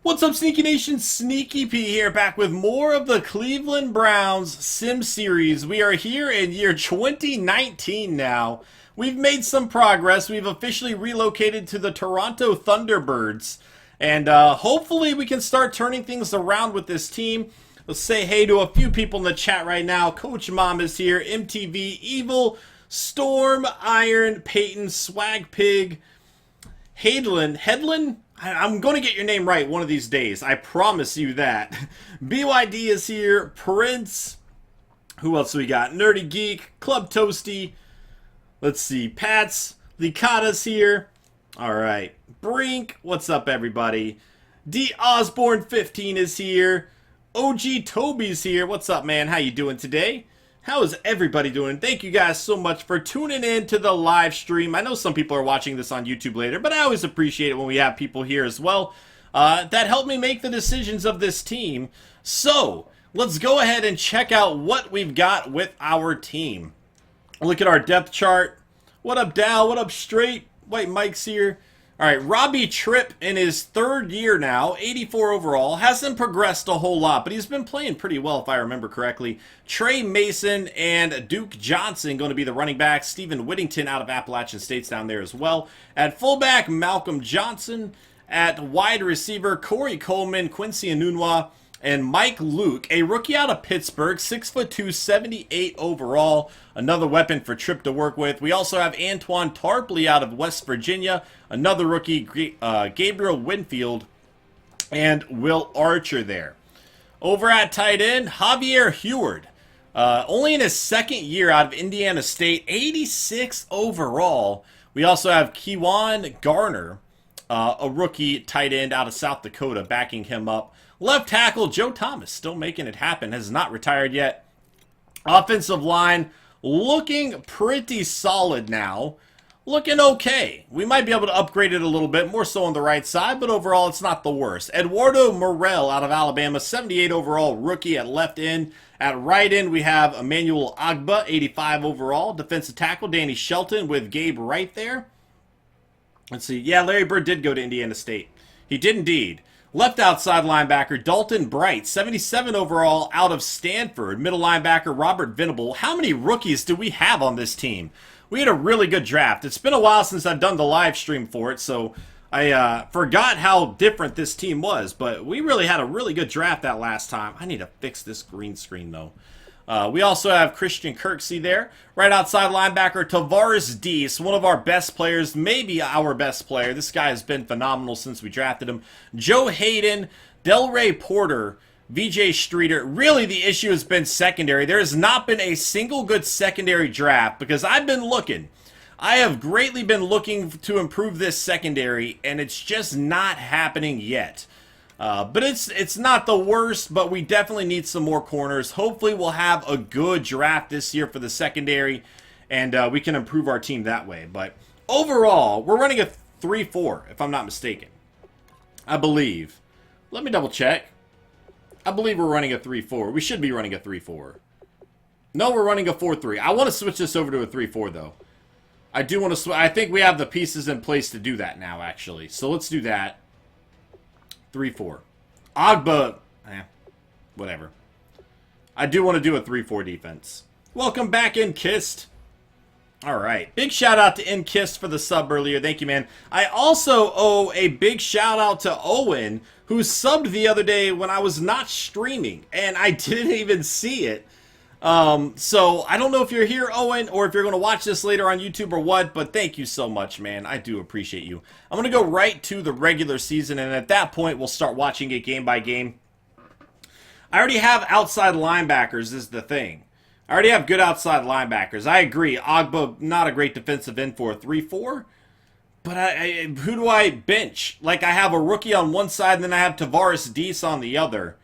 What's up, Sneaky Nation? Sneaky P here, back with more of the Cleveland Browns Sim Series. We are here in year 2019 now. We've made some progress. We've officially relocated to the Toronto Thunderbirds. And hopefully we can start turning things around with this team. Let's say hey to a few people in the chat right now. Coach Mom is here, MTV, Evil, Storm, Iron, Peyton, Swag Pig, Headland? I'm going to get your name right one of these days. I promise you that. BYD is here. Prince. Who else do we got? Nerdy Geek. Club Toasty. Let's see. Pats. Licata's here. Alright. Brink. What's up, everybody? D. Osborne 15 is here. OG Toby's here. What's up, man? How you doing today? How is everybody doing? Thank you guys so much for tuning in to the live stream. I know some people are watching this on YouTube later, but I always appreciate it when we have people here as well. That helped me make the decisions of this team. So, let's go ahead and check out what we've got with our team. Look at our depth chart. What up, Dal? What up, Straight? White Mike's here. Alright, Robbie Tripp in his third year now, 84 overall. Hasn't progressed a whole lot, but he's been playing pretty well if I remember correctly. Trey Mason and Duke Johnson going to be the running backs. Stephen Whittington out of Appalachian State's down there as well. At fullback, Malcolm Johnson. At wide receiver, Corey Coleman, Quincy Enunwa, and Mike Luke, a rookie out of Pittsburgh, 6'2", 78 overall. Another weapon for Tripp to work with. We also have Antoine Tarpley out of West Virginia. Another rookie, Gabriel Winfield, and Will Archer there. Over at tight end, Javier Heward. Only in his second year out of Indiana State, 86 overall. We also have Kewan Garner, a rookie tight end out of South Dakota, backing him up. Left tackle, Joe Thomas, still making it happen, has not retired yet. Offensive line, looking pretty solid now. Looking okay. We might be able to upgrade it a little bit, more so on the right side, but overall it's not the worst. Eduardo Morel out of Alabama, 78 overall, rookie at left end. At right end, we have Emmanuel Agba, 85 overall. Defensive tackle, Danny Shelton with Gabe right there. Let's see. Yeah, Larry Bird did go to Indiana State. He did indeed. Left outside linebacker, Dalton Bright, 77 overall, out of Stanford. Middle linebacker, Robert Venable. How many rookies do we have on this team? We had a really good draft. It's been a while since I've done the live stream for it, so I forgot how different this team was. But we really had a really good draft that last time. I need to fix this green screen, though. We also have Christian Kirksey there. Right outside linebacker, Tavares Deese, one of our best players, maybe our best player. This guy has been phenomenal since we drafted him. Joe Hayden, Delray Porter, VJ Streeter. Really, the issue has been secondary. There has not been a single good secondary draft because I've been looking. I have greatly been looking to improve this secondary, and it's just not happening yet. But it's not the worst, but we definitely need some more corners. Hopefully we'll have a good draft this year for the secondary, and we can improve our team that way. But overall, we're running a 3-4, if I'm not mistaken. I believe. Let me double check. I believe we're running a 3-4. We should be running a 3-4. No, we're running a 4-3. I want to switch this over to a 3-4, though. I do want to I think we have the pieces in place to do that now, actually. So let's do that. 3-4. Agba, whatever. I do want to do a 3-4 defense. Welcome back, Nkist. Alright. Big shout out to Nkist for the sub earlier. Thank you, man. I also owe a big shout out to Owen, who subbed the other day when I was not streaming, and I didn't even see it. So I don't know if you're here, Owen, or if you're going to watch this later on YouTube or what, but thank you so much, man. I do appreciate you. I'm going to go right to the regular season, and at that point, we'll start watching it game by game. I already have outside linebackers is the thing. I already have good outside linebackers. I agree. Agba, not a great defensive end for a 3-4. But who do I bench? Like, I have a rookie on one side, and then I have Tavares Deese on the other.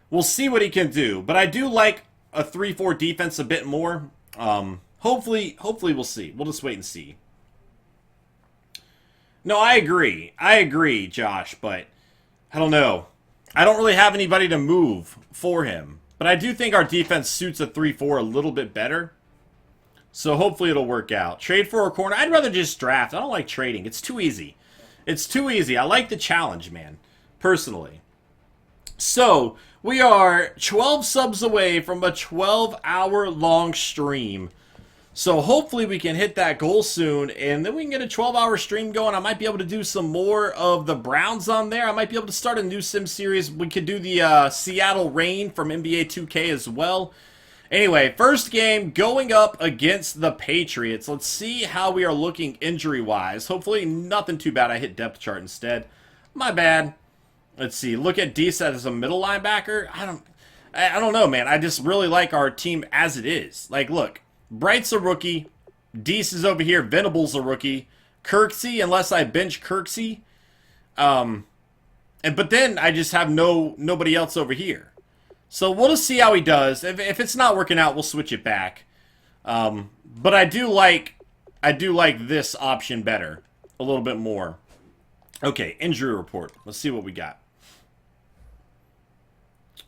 We'll see what he can do. But I do like a 3-4 defense a bit more. Hopefully we'll see. We'll just wait and see. No, I agree. I agree, Josh, but I don't know. I don't really have anybody to move for him. But I do think our defense suits a 3-4 a little bit better. So hopefully it'll work out. Trade for a corner. I'd rather just draft. I don't like trading. It's too easy. It's too easy. I like the challenge, man. Personally. So, we are 12 subs away from a 12-hour long stream. So hopefully we can hit that goal soon, and then we can get a 12-hour stream going. I might be able to do some more of the Browns on there. I might be able to start a new sim series. We could do the Seattle Rain from NBA 2K as well. Anyway, first game going up against the Patriots. Let's see how we are looking injury-wise. Hopefully nothing too bad. I hit depth chart instead. My bad. Let's see. Look at Deesa as a middle linebacker. I don't know, man. I just really like our team as it is. Like, look. Bright's a rookie. Deese is over here. Venable's a rookie. Kirksey, unless I bench Kirksey. But then I just have nobody else over here. So we'll just see how he does. If it's not working out, we'll switch it back. But I do like this option better. A little bit more. Okay, injury report. Let's see what we got.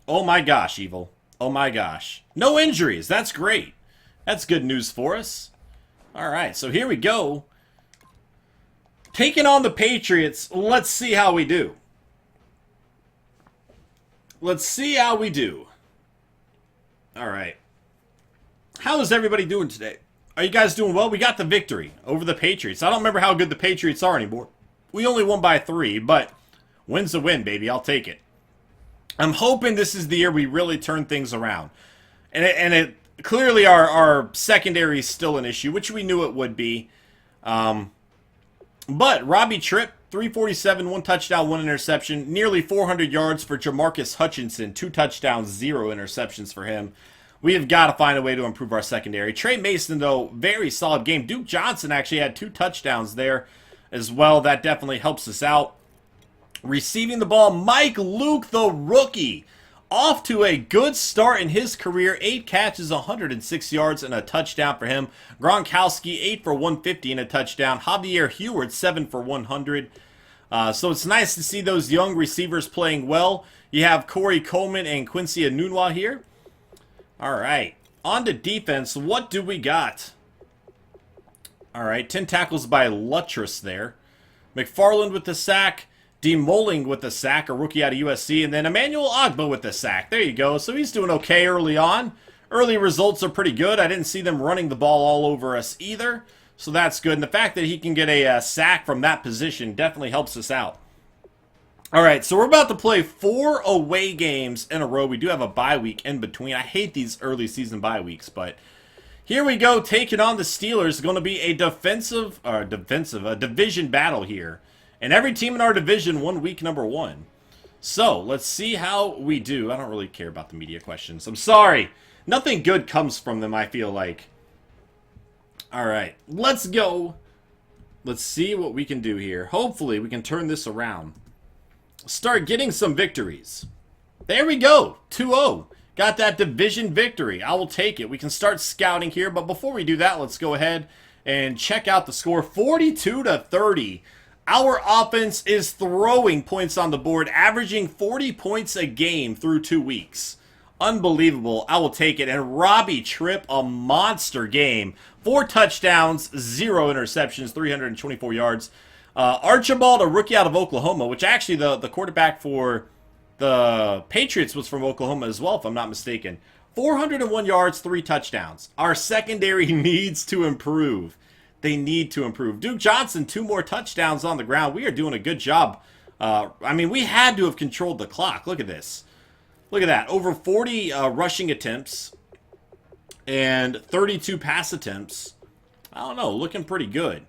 Oh my gosh, Evil. Oh my gosh. No injuries. That's great. That's good news for us. Alright, so here we go. Taking on the Patriots. Let's see how we do. Let's see how we do. Alright. How is everybody doing today? Are you guys doing well? We got the victory over the Patriots. I don't remember how good the Patriots are anymore. We only won by 3, but win's a win, baby. I'll take it. I'm hoping this is the year we really turn things around. And clearly our secondary is still an issue, which we knew it would be. But Robbie Tripp, 347, 1 touchdown, 1 interception. Nearly 400 yards for Jamarcus Hutchinson. 2 touchdowns, 0 interceptions for him. We have got to find a way to improve our secondary. Trey Mason, though, very solid game. Duke Johnson actually had 2 touchdowns there as well. That definitely helps us out. Receiving the ball, Mike Luke, the rookie. Off to a good start in his career. 8 catches, 106 yards, and a touchdown for him. Gronkowski, 8 for 150 and a touchdown. Javier Heward, 7 for 100. So it's nice to see those young receivers playing well. You have Corey Coleman and Quincy Enunwa here. All right. On to defense. What do we got? All right. 10 tackles by Luttress there. McFarland with the sack. Demoling with the sack, a rookie out of USC, and then Emmanuel Ogba with the sack. There you go. So he's doing okay early on. Early results are pretty good. I didn't see them running the ball all over us either, so that's good. And the fact that he can get a sack from that position definitely helps us out. All right, so we're about to play 4 away games in a row. We do have a bye week in between. I hate these early season bye weeks, but here we go, taking on the Steelers. It's going to be a division battle here. And every team in our division won week number 1. So, let's see how we do. I don't really care about the media questions. I'm sorry. Nothing good comes from them, I feel like. Alright, let's go. Let's see what we can do here. Hopefully, we can turn this around. Start getting some victories. There we go. 2-0. Got that division victory. I will take it. We can start scouting here. But before we do that, let's go ahead and check out the score. 42-30. Our offense is throwing points on the board, averaging 40 points a game through 2 weeks. Unbelievable. I will take it. And Robbie Tripp, a monster game. 4 touchdowns, 0 interceptions, 324 yards. Archibald, a rookie out of Oklahoma, which actually the quarterback for the Patriots was from Oklahoma as well, if I'm not mistaken. 401 yards, 3 touchdowns. Our secondary needs to improve. They need to improve. Duke Johnson, 2 more touchdowns on the ground. We are doing a good job. I mean, we had to have controlled the clock. Look at this. Look at that. Over 40 rushing attempts and 32 pass attempts. I don't know. Looking pretty good.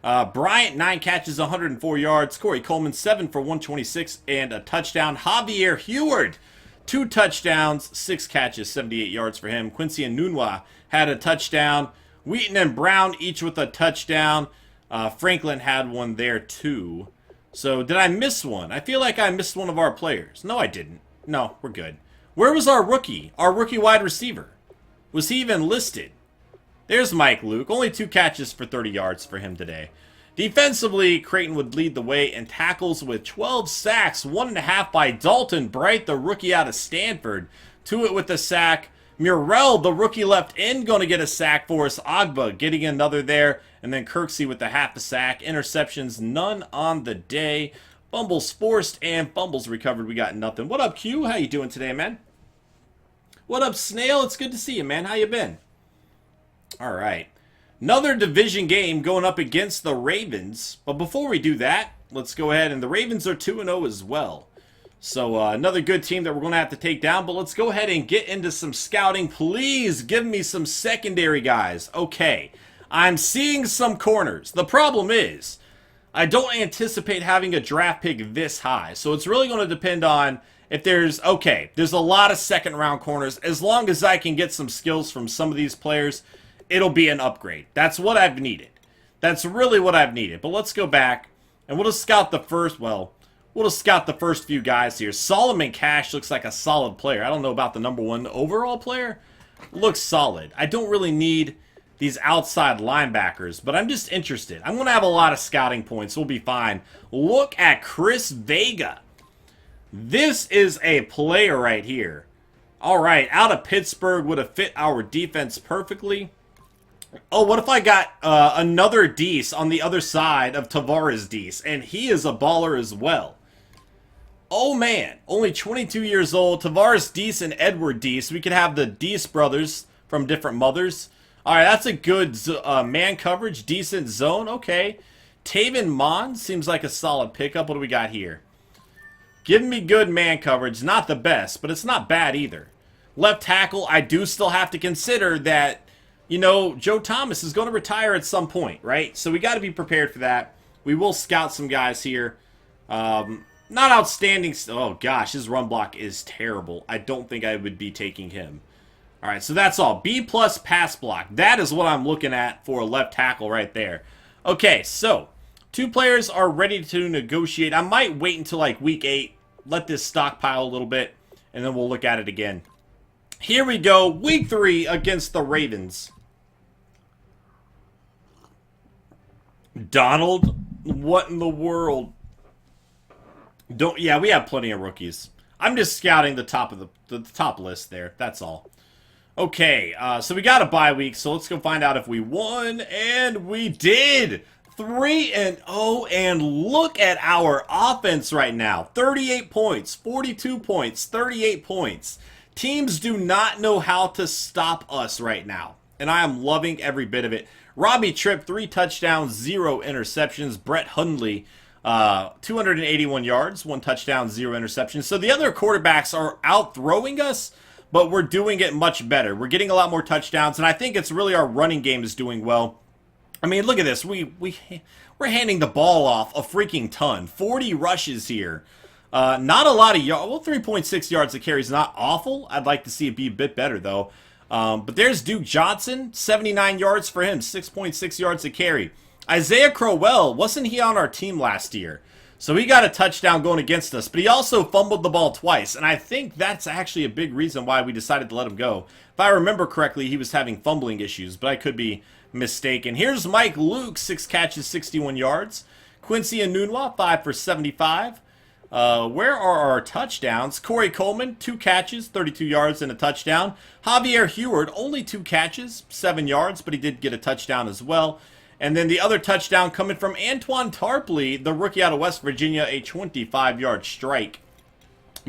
Bryant, 9 catches, 104 yards. Corey Coleman, 7 for 126 and a touchdown. Javier Heward, 2 touchdowns, 6 catches, 78 yards for him. Quincy Enunwa had a touchdown. Wheaton and Brown each with a touchdown. Franklin had one there too. So did I miss one? I feel like I missed one of our players. No, I didn't. No, we're good. Where was our rookie? Our rookie wide receiver. Was he even listed? There's Mike Luke. Only 2 catches for 30 yards for him today. Defensively, Creighton would lead the way in tackles with 12 sacks. 1.5 by Dalton Bright, the rookie out of Stanford. 2 with the sack. Murrell, the rookie left end, going to get a sack for us. Ogba getting another there. And then Kirksey with the half a sack. Interceptions, none on the day. Fumbles forced and fumbles recovered. We got nothing. What up, Q? How you doing today, man? What up, Snail? It's good to see you, man. How you been? All right. Another division game going up against the Ravens. But before we do that, let's go ahead. And the Ravens are 2-0 as well. So another good team that we're going to have to take down. But let's go ahead and get into some scouting. Please give me some secondary guys. Okay. I'm seeing some corners. The problem is, I don't anticipate having a draft pick this high. So it's really going to depend on if there's a lot of second round corners. As long as I can get some skills from some of these players, it'll be an upgrade. That's what I've needed. That's really what I've needed. But let's go back and we'll just scout the first, we'll just scout the first few guys here. Solomon Cash looks like a solid player. I don't know about the #1 overall player. Looks solid. I don't really need these outside linebackers, but I'm just interested. I'm going to have a lot of scouting points. We'll be fine. Look at Chris Vega. This is a player right here. All right, out of Pittsburgh, would have fit our defense perfectly. Oh, what if I got another Deese on the other side of Tavares Deese, and he is a baller as well. Oh, man. Only 22 years old. Tavares Deese and Edward Deese. We could have the Deese brothers from different mothers. All right, that's a good man coverage. Decent zone. Okay. Taven Mon seems like a solid pickup. What do we got here? Give me good man coverage. Not the best, but it's not bad either. Left tackle, I do still have to consider that, you know, Joe Thomas is going to retire at some point, right? So we got to be prepared for that. We will scout some guys here. Not outstanding. Oh, gosh, his run block is terrible. I don't think I would be taking him. All right, so that's all. B+ pass block. That is what I'm looking at for a left tackle right there. Okay, so 2 players are ready to negotiate. I might wait until like week 8, let this stockpile a little bit, and then we'll look at it again. Here we go, week 3 against the Ravens. Donald? What in the world? Yeah, we have plenty of rookies. I'm just scouting the top of the top list there. That's all. Okay, so we got a bye week, so let's go find out if we won, and we did! 3-0, and look at our offense right now. 38 points, 42 points, 38 points. Teams do not know how to stop us right now, and I am loving every bit of it. Robbie Tripp, 3 touchdowns, 0 interceptions. Brett Hundley, 281 yards, 1 touchdown, 0 interceptions. So the other quarterbacks are out-throwing us, but we're doing it much better. We're getting a lot more touchdowns, and I think it's really our running game is doing well. I mean, look at this. We're handing the ball off a freaking ton. 40 rushes here. Not a lot of yards. Well, 3.6 yards a carry is not awful. I'd like to see it be a bit better, though. But there's Duke Johnson. 79 yards for him. 6.6 yards a carry. Isaiah Crowell, wasn't he on our team last year? So he got a touchdown going against us, but he also fumbled the ball twice, and I think that's actually a big reason why we decided to let him go. If I remember correctly, he was having fumbling issues, but I could be mistaken. Here's Mike Luke, 6 catches, 61 yards. Quincy Enunwa, 5 for 75. Where are our touchdowns? Corey Coleman, 2 catches, 32 yards and a touchdown. Javier Heward, only 2 catches, 7 yards, but he did get a touchdown as well. And then the other touchdown coming from Antoine Tarpley, the rookie out of West Virginia, a 25-yard strike.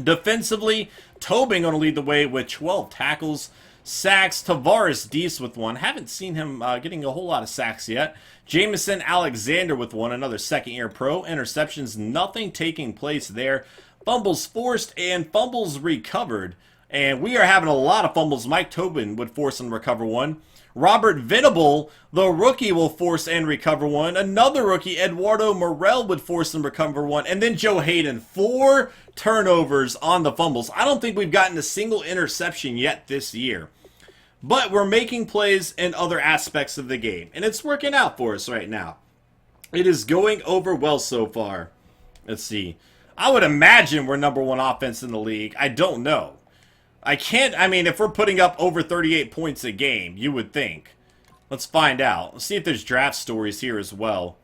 Defensively, Tobin going to lead the way with 12 tackles. Sacks, Tavares Deese with 1. Haven't seen him getting a whole lot of sacks yet. Jamison Alexander with 1, another second-year pro. Interceptions, nothing taking place there. Fumbles forced and fumbles recovered. And we are having a lot of fumbles. Mike Tobin would force and recover 1. Robert Venable, the rookie, will force and recover 1. Another rookie, Eduardo Morel, would force and recover 1. And then Joe Hayden, 4 turnovers on the fumbles. I don't think we've gotten a single interception yet this year. But we're making plays in other aspects of the game. And it's working out for us right now. It is going over well so far. Let's see. I would imagine we're #1 offense in the league. I don't know. I mean, if we're putting up over 38 points a game, you would think. Let's find out. Let's see if there's draft stories here as well.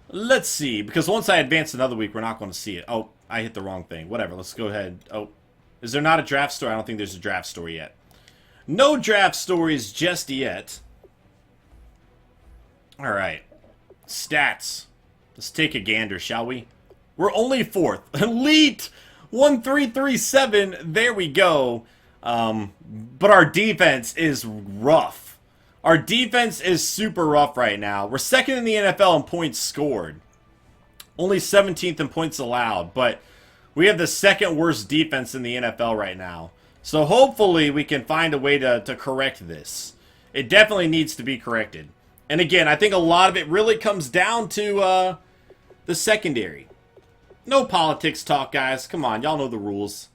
Let's see, because once I advance another week, we're not going to see it. Oh, I hit the wrong thing. Whatever, let's go ahead. Oh, is there not a draft story? I don't think there's a draft story yet. No draft stories just yet. All right. Stats. Let's take a gander, shall we? We're only 4th. Elite! 1337. There we go. But our defense is rough. Our defense is super rough right now. We're 2nd in the NFL in points scored. Only 17th in points allowed. But we have the 2nd worst defense in the NFL right now. So hopefully we can find a way to correct this. It definitely needs to be corrected. And again, I think a lot of it really comes down to the secondary. No politics talk, guys. Come on, y'all know the rules.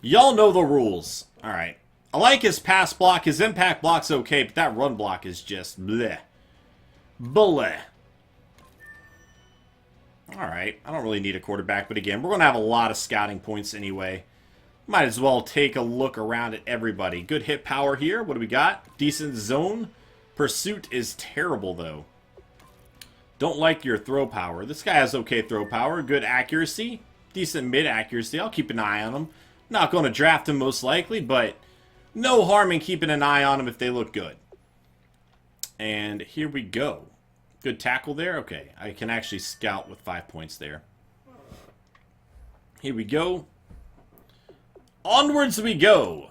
Y'all know the rules. Alright. I like his pass block. His impact block's okay, but that run block is just bleh. Bleh. Alright. I don't really need a quarterback, but again, we're going to have a lot of scouting points anyway. Might as well take a look around at everybody. Good hit power here. What do we got? Decent zone. Pursuit is terrible, though. Don't like your throw power. This guy has okay throw power. Good accuracy. Decent mid accuracy. I'll keep an eye on him. Not going to draft him most likely, but no harm in keeping an eye on him if they look good. And here we go. Good tackle there. Okay, I can actually scout with 5 points there. Here we go. Onwards we go.